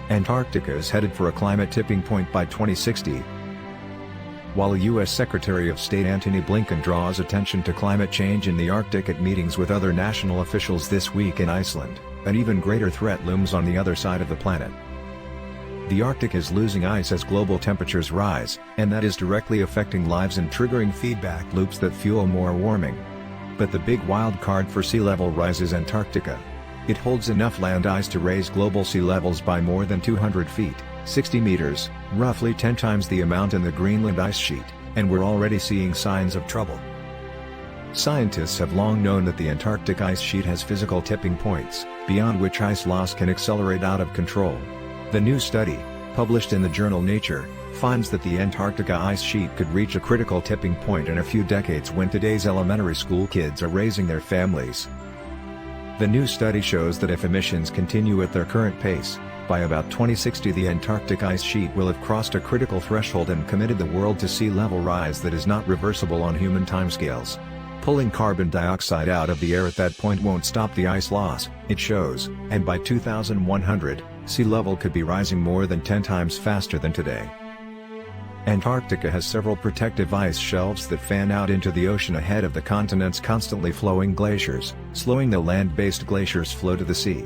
Antarctica is headed for a climate tipping point by 2060. While U.S. Secretary of State Antony Blinken draws attention to climate change in the Arctic at meetings with other national officials this week in Iceland, an even greater threat looms on the other side of the planet. The Arctic is losing ice as global temperatures rise, and that is directly affecting lives and triggering feedback loops that fuel more warming. But the big wild card for sea level rise is Antarctica. It holds enough land ice to raise global sea levels by more than 200 feet, 60 meters, roughly 10 times the amount in the Greenland ice sheet, and we're already seeing signs of trouble. Scientists have long known that the Antarctic ice sheet has physical tipping points, beyond which ice loss can accelerate out of control. The new study, published in the journal Nature, finds that the Antarctica ice sheet could reach a critical tipping point in a few decades when today's elementary school kids are raising their families. The new study shows that if emissions continue at their current pace, by about 2060 the Antarctic ice sheet will have crossed a critical threshold and committed the world to sea level rise that is not reversible on human timescales. Pulling carbon dioxide out of the air at that point won't stop the ice loss, it shows, and by 2100, sea level could be rising more than 10 times faster than today. Antarctica has several protective ice shelves that fan out into the ocean ahead of the continent's constantly flowing glaciers, slowing the land-based glaciers' flow to the sea.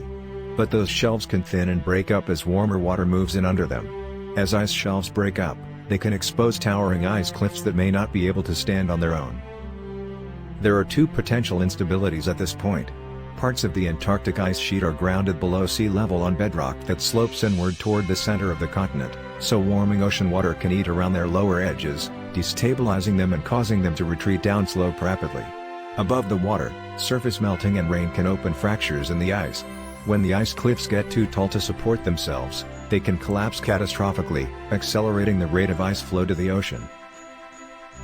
But those shelves can thin and break up as warmer water moves in under them. As ice shelves break up, they can expose towering ice cliffs that may not be able to stand on their own. There are two potential instabilities at this point. Parts of the Antarctic ice sheet are grounded below sea level on bedrock that slopes inward toward the center of the continent, so warming ocean water can eat around their lower edges, destabilizing them and causing them to retreat downslope rapidly. Above the water, surface melting and rain can open fractures in the ice. When the ice cliffs get too tall to support themselves, they can collapse catastrophically, accelerating the rate of ice flow to the ocean.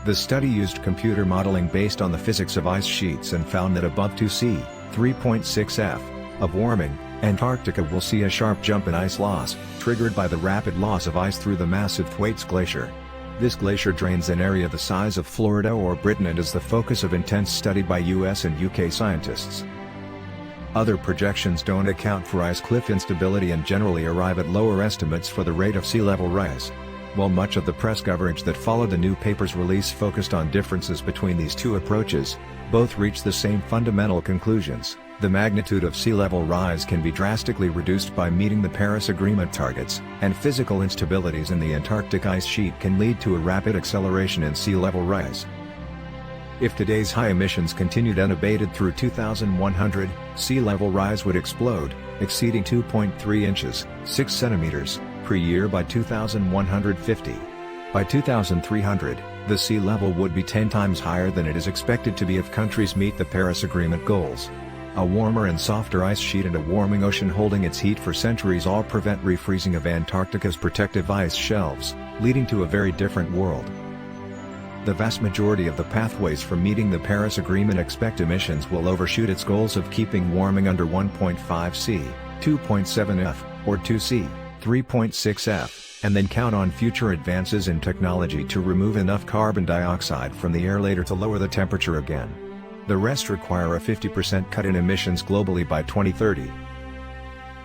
The study used computer modeling based on the physics of ice sheets and found that above 2C, 3.6 F, of warming, Antarctica will see a sharp jump in ice loss, triggered by the rapid loss of ice through the massive Thwaites Glacier. This glacier drains an area the size of Florida or Britain and is the focus of intense study by US and UK scientists. Other projections don't account for ice cliff instability and generally arrive at lower estimates for the rate of sea level rise. While much of the press coverage that followed the new paper's release focused on differences between these two approaches, both reach the same fundamental conclusions. The magnitude of sea level rise can be drastically reduced by meeting the Paris Agreement targets, and physical instabilities in the Antarctic ice sheet can lead to a rapid acceleration in sea level rise. If today's high emissions continued unabated through 2100, sea level rise would explode, exceeding 2.3 inches, 6 centimeters, per year by 2150. By 2300, the sea level would be 10 times higher than it is expected to be if countries meet the Paris Agreement goals. A warmer and softer ice sheet and a warming ocean holding its heat for centuries all prevent refreezing of Antarctica's protective ice shelves, leading to a very different world. The vast majority of the pathways for meeting the Paris Agreement expect emissions will overshoot its goals of keeping warming under 1.5 C, 2.7 F, or 2 C, 3.6 F, and then count on future advances in technology to remove enough carbon dioxide from the air later to lower the temperature again. The rest require a 50% cut in emissions globally by 2030.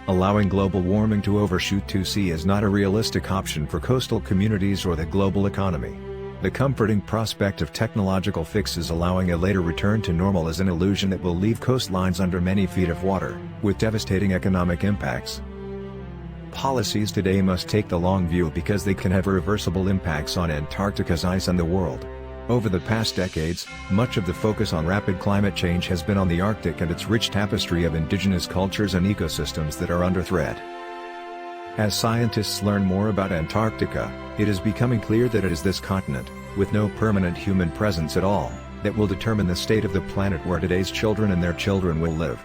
Allowing global warming to overshoot 2C is not a realistic option for coastal communities or the global economy. The comforting prospect of technological fixes allowing a later return to normal is an illusion that will leave coastlines under many feet of water, with devastating economic impacts. Policies today must take the long view because they can have irreversible impacts on Antarctica's ice and the world. Over the past decades, much of the focus on rapid climate change has been on the Arctic and its rich tapestry of indigenous cultures and ecosystems that are under threat. As scientists learn more about Antarctica, it is becoming clear that it is this continent, with no permanent human presence at all, that will determine the state of the planet where today's children and their children will live.